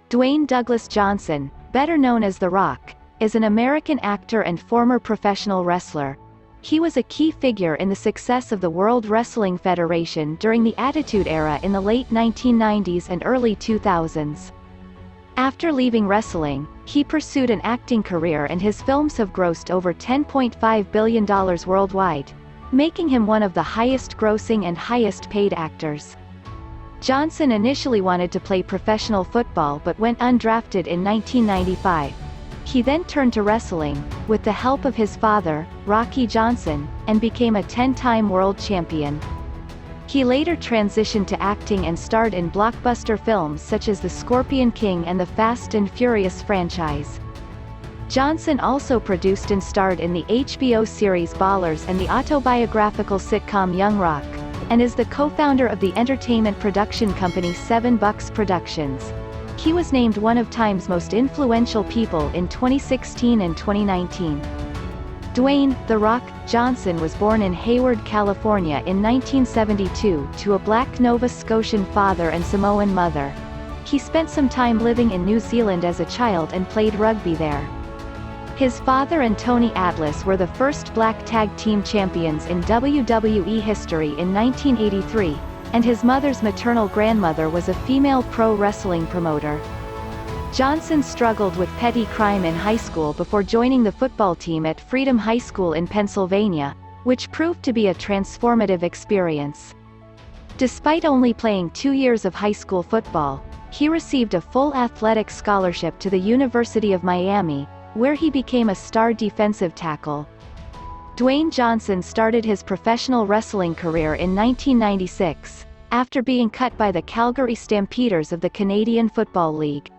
Dwayne Douglas Johnson, better known as The Rock, is an American actor and former professional wrestler. He was a key figure in the success of the World Wrestling Federation during the Attitude Era in the late 1990s and early 2000s. After leaving wrestling, he pursued an acting career and his films have grossed over $10.5 billion worldwide, making him one of the highest-grossing and highest-paid actors. Johnson initially wanted to play professional football but went undrafted in 1995. He then turned to wrestling, with the help of his father, Rocky Johnson, and became a 10-time world champion. He later transitioned to acting and starred in blockbuster films such as The Scorpionking and the Fast and Furious franchise. Johnson also produced and starred in the HBO series Ballers and the autobiographical sitcom Youngrock, and is the co-founder of the entertainment production company 7 Bucks Productions. He was named one of Time's most influential people in 2016 and 2019. Dwayne "The Rock" Johnson was born in Hayward, California in 1972 to a black Nova Scotian father and Samoan mother. He spent some time living in New Zealand as a child and played rugby there. His father and Tony Atlas were the first black tag team champions in WWE history in 1983, and his mother's maternal grandmother was a female pro wrestling promoter. Johnson struggled with petty crime in high school before joining the football team at Freedom High School in Pennsylvania, which proved to be a transformative experience. Despite only playing 2 years of high school football, he received a full athletic scholarship to the University of Miami, where he became a star defensive tackle. Dwayne Johnson started his professional wrestling career in 1996, after being cut by the Calgary Stampeders of the Canadian Football League.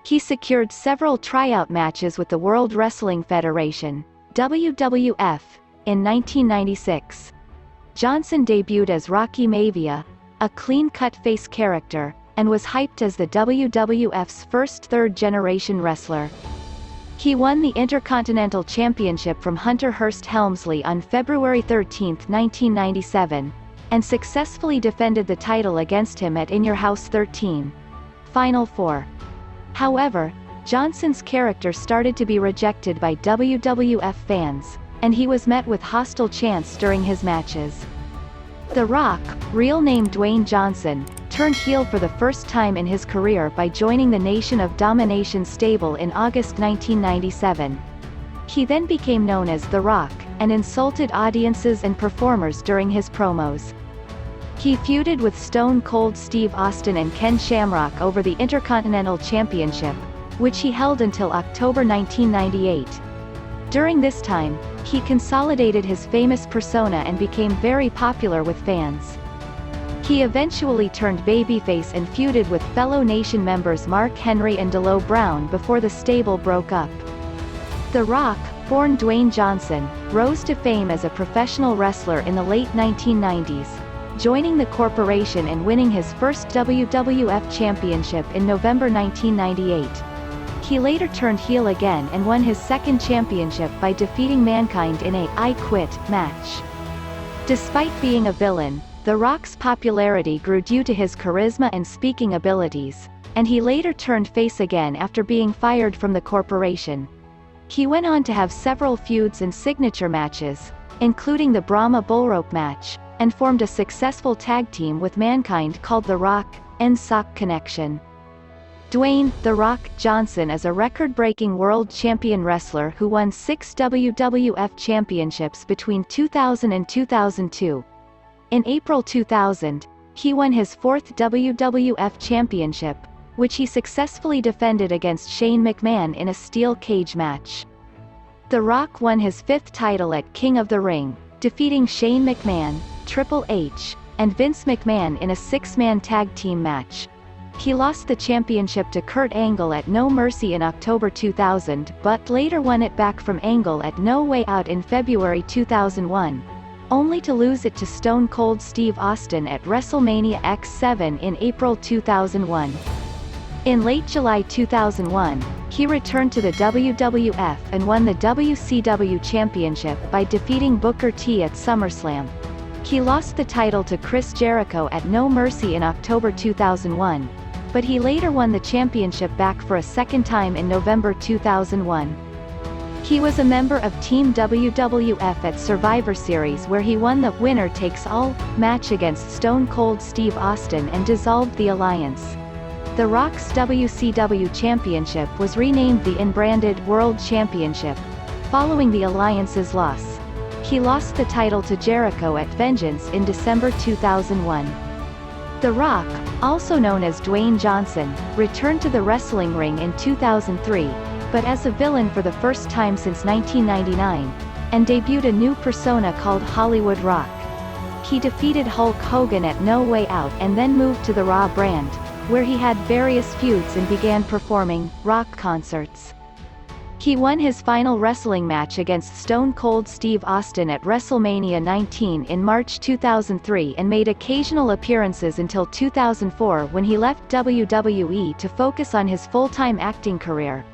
He secured several tryout matches with the World Wrestling Federation, WWF, in 1996. Johnson debuted as Rocky Maivia, a clean-cut face character, and was hyped as the WWF's first third-generation wrestler. He won the Intercontinental Championship from Hunter Hearst Helmsley on February 13, 1997, and successfully defended the title against him at In Your House 13. Final 4. However, Johnson's character started to be rejected by WWF fans, and he was met with hostile chants during his matches. The Rock, real name Dwayne Johnson, turned heel for the first time in his career by joining the Nation of Domination stable in August 1997. He then became known as The Rock, and insulted audiences and performers during his promos. He feuded with Stone Cold Steve Austin and Ken Shamrock over the Intercontinental Championship, which he held until October 1998. During this time, he consolidated his famous persona and became very popular with fans. He eventually turned babyface and feuded with fellow Nation members Mark Henry and D'Lo Brown before the stable broke up. The Rock, born Dwayne Johnson, rose to fame as a professional wrestler in the late 1990s, joining the corporation and winning his first WWF championship in November 1998. He later turned heel again and won his second championship by defeating Mankind in a "I Quit" match. Despite being a villain, The Rock's popularity grew due to his charisma and speaking abilities, and he later turned face again after being fired from the corporation. He went on to have several feuds and signature matches, including the Brahma Bullrope match, and formed a successful tag team with Mankind called The Rock and Sock Connection. Dwayne "The Rock" Johnson is a record-breaking world champion wrestler who won 6 WWF championships between 2000 and 2002. In April 2000, he won his 4th WWF championship, which he successfully defended against Shane McMahon in a steel cage match. The Rock won his 5th title at King of the Ring, defeating Shane McMahon, Triple H, and Vince McMahon in a 6-man tag team match. He lost the championship to Kurt Angle at No Mercy in October 2000 but later won it back from Angle at No Way Out in February 2001. Only to lose it to Stone Cold Steve Austin at WrestleMania X7 in April 2001. In late July 2001, he returned to the WWF and won the WCW Championship by defeating Booker T at SummerSlam. He lost the title to Chris Jericho at No Mercy in October 2001. but he later won the championship back for a second time in November 2001. He was a member of Team WWF at Survivor Series, where he won the winner-takes-all match against Stone Cold Steve Austin and dissolved the alliance. The Rock's WCW Championship was renamed the unbranded World Championship, following the alliance's loss. He lost the title to Jericho at Vengeance in December 2001. The Rock, also known as Dwayne Johnson, returned to the wrestling ring in 2003, but as a villain for the first time since 1999, and debuted a new persona called Hollywood Rock. He defeated Hulk Hogan at No Way Out and then moved to the Raw brand, where he had various feuds and began performing rock concerts. He won his final wrestling match against Stone Cold Steve Austin at WrestleMania 19 in March 2003 and made occasional appearances until 2004, when he left WWE to focus on his full-time acting career.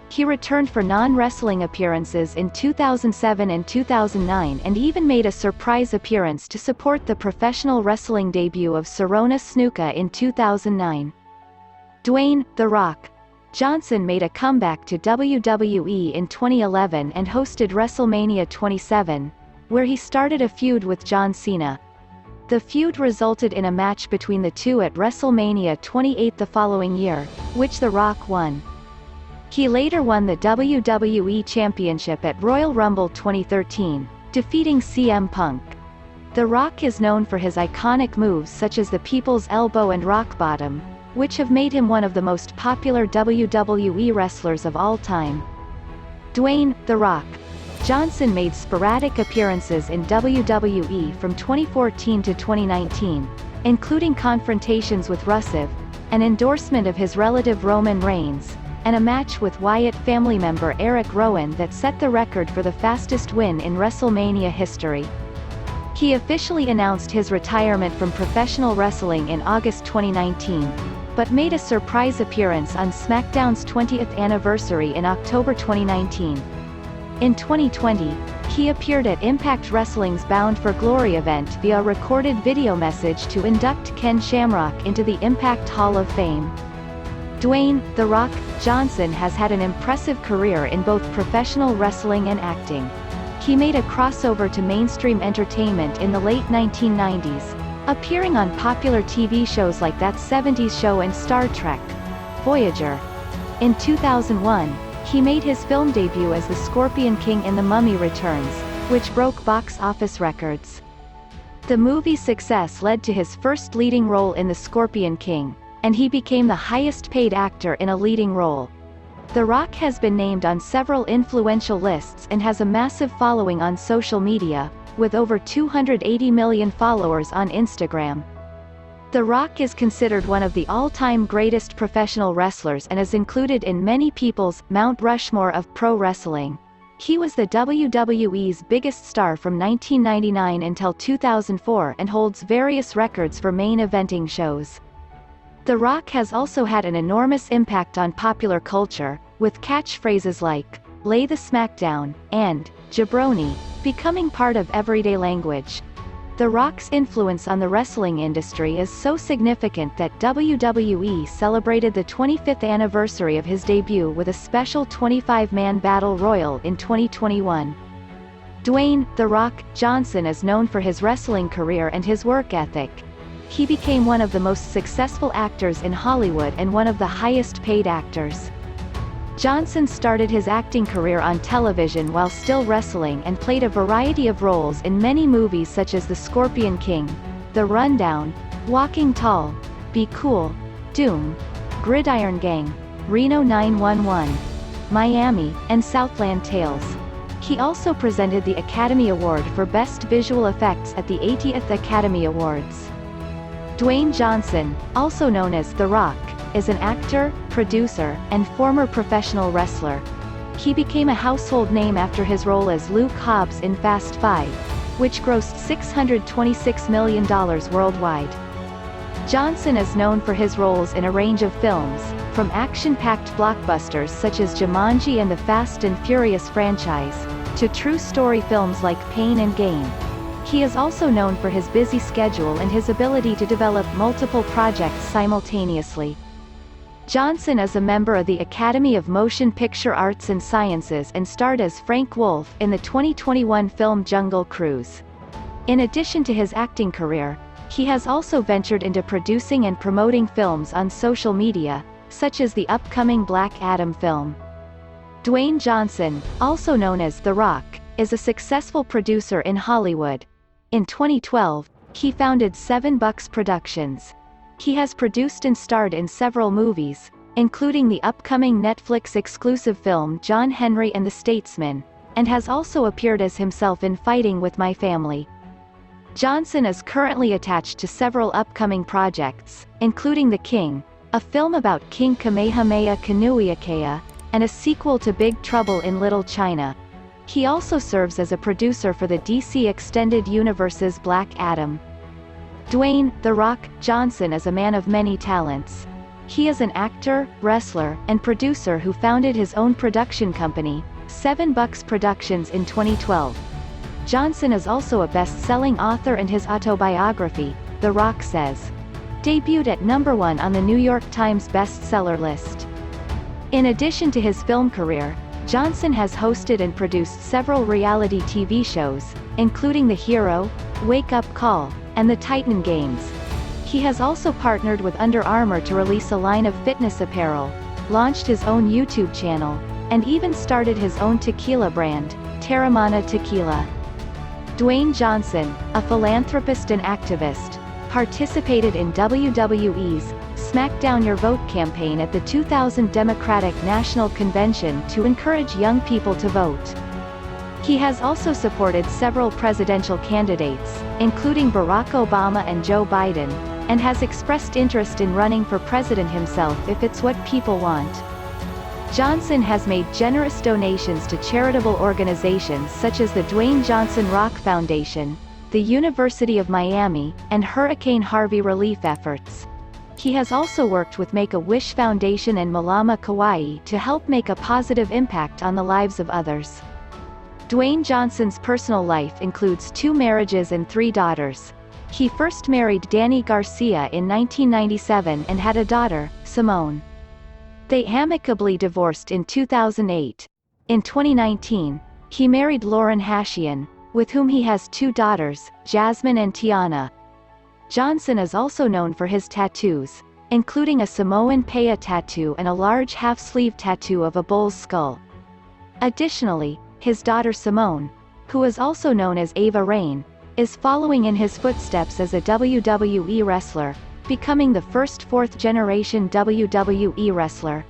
He returned for non-wrestling appearances in 2007 and 2009 and even made a surprise appearance to support the professional wrestling debut of Sirona Snuka in 2009. Dwayne "The Rock" Johnson made a comeback to WWE in 2011 and hosted WrestleMania 27, where he started a feud with John Cena. The feud resulted in a match between the two at WrestleMania 28 the following year, which The Rock won. He later won the WWE Championship at Royal Rumble 2013, defeating CM Punk. The Rock is known for his iconic moves such as the People's Elbow and Rock Bottom, which have made him one of the most popular WWE wrestlers of all time. Dwayne "The Rock" Johnson made sporadic appearances in WWE from 2014 to 2019, including confrontations with Rusev, an endorsement of his relative Roman Reigns, and a match with Wyatt family member Eric Rowan that set the record for the fastest win in WrestleMania history. He officially announced his retirement from professional wrestling in August 2019, but made a surprise appearance on SmackDown's 20th anniversary in October 2019. In 2020, he appeared at Impact Wrestling's Bound for Glory event via a recorded video message to induct Ken Shamrock into the Impact Hall of Fame. Dwayne "The Rock" Johnson has had an impressive career in both professional wrestling and acting. He made a crossover to mainstream entertainment in the late 1990s, appearing on popular TV shows like That 70s Show and Star Trek: Voyager. In 2001, he made his film debut as the Scorpion King in The Mummy Returns, which broke box office records. The movie's success led to his first leading role in The Scorpion King, and he became the highest-paid actor in a leading role. The Rock has been named on several influential lists and has a massive following on social media, with over 280 million followers on Instagram. The Rock is considered one of the all-time greatest professional wrestlers and is included in many people's Mount Rushmore of pro wrestling. He was the WWE's biggest star from 1999 until 2004 and holds various records for main eventing shows. The Rock has also had an enormous impact on popular culture, with catchphrases like, "Lay the Smackdown," and "Jabroni," becoming part of everyday language. The Rock's influence on the wrestling industry is so significant that WWE celebrated the 25th anniversary of his debut with a special 25-man battle royal in 2021. Dwayne "The Rock" Johnson is known for his wrestling career and his work ethic. He became one of the most successful actors in Hollywood and one of the highest-paid actors. Johnson started his acting career on television while still wrestling and played a variety of roles in many movies such as The Scorpion King, The Rundown, Walking Tall, Be Cool, Doom, Gridiron Gang, Reno 911, Miami, and Southland Tales. He also presented the Academy Award for Best Visual Effects at the 80th Academy Awards. Dwayne Johnson, also known as The Rock, is an actor, producer, and former professional wrestler. He became a household name after his role as Luke Hobbs in Fast 5, which grossed $626 million worldwide. Johnson is known for his roles in a range of films, from action-packed blockbusters such as Jumanji and the Fast and Furious franchise, to true story films like Pain and Gain. He is also known for his busy schedule and his ability to develop multiple projects simultaneously. Johnson is a member of the Academy of Motion Picture Arts and Sciences and starred as Frank Wolf in the 2021 film Jungle Cruise. In addition to his acting career, he has also ventured into producing and promoting films on social media, such as the upcoming Black Adam film. Dwayne Johnson, also known as The Rock, is a successful producer in Hollywood. In 2012, he founded Seven Bucks Productions. He has produced and starred in several movies, including the upcoming Netflix-exclusive film John Henry and the Statesman, and has also appeared as himself in Fighting with My Family. Johnson is currently attached to several upcoming projects, including The King, a film about King Kamehameha Kamehameha, and a sequel to Big Trouble in Little China. He also serves as a producer for the DC Extended Universe's Black Adam. Dwayne "The Rock" Johnson is a man of many talents. He is an actor, wrestler, and producer who founded his own production company, Seven Bucks Productions, in 2012. Johnson is also a best-selling author, and his autobiography, The Rock Says, debuted at #1 on the New York Times bestseller list. In addition to his film career, Johnson has hosted and produced several reality TV shows, including The Hero, Wake Up Call, and The Titan Games. He has also partnered with Under Armour to release a line of fitness apparel, launched his own YouTube channel, and even started his own tequila brand, Terramana Tequila. Dwayne Johnson, a philanthropist and activist, participated in WWE's Smack Down Your Vote campaign at the 2000 Democratic National Convention to encourage young people to vote. He has also supported several presidential candidates, including Barack Obama and Joe Biden, and has expressed interest in running for president himself if it's what people want. Johnson has made generous donations to charitable organizations such as the Dwayne Johnson Rock Foundation, the University of Miami, and Hurricane Harvey relief efforts. He has also worked with Make-A-Wish Foundation and Malama Kauai to help make a positive impact on the lives of others. Dwayne Johnson's personal life includes 2 marriages and 3 daughters. He first married Danny Garcia in 1997 and had a daughter, Simone. They amicably divorced in 2008. In 2019, he married Lauren Hashian, with whom he has 2 daughters, Jasmine and Tiana. Johnson is also known for his tattoos, including a Samoan Pea tattoo and a large half-sleeve tattoo of a bull's skull. Additionally, his daughter Simone, who is also known as Ava Rain, is following in his footsteps as a WWE wrestler, becoming the first 4th-generation WWE wrestler.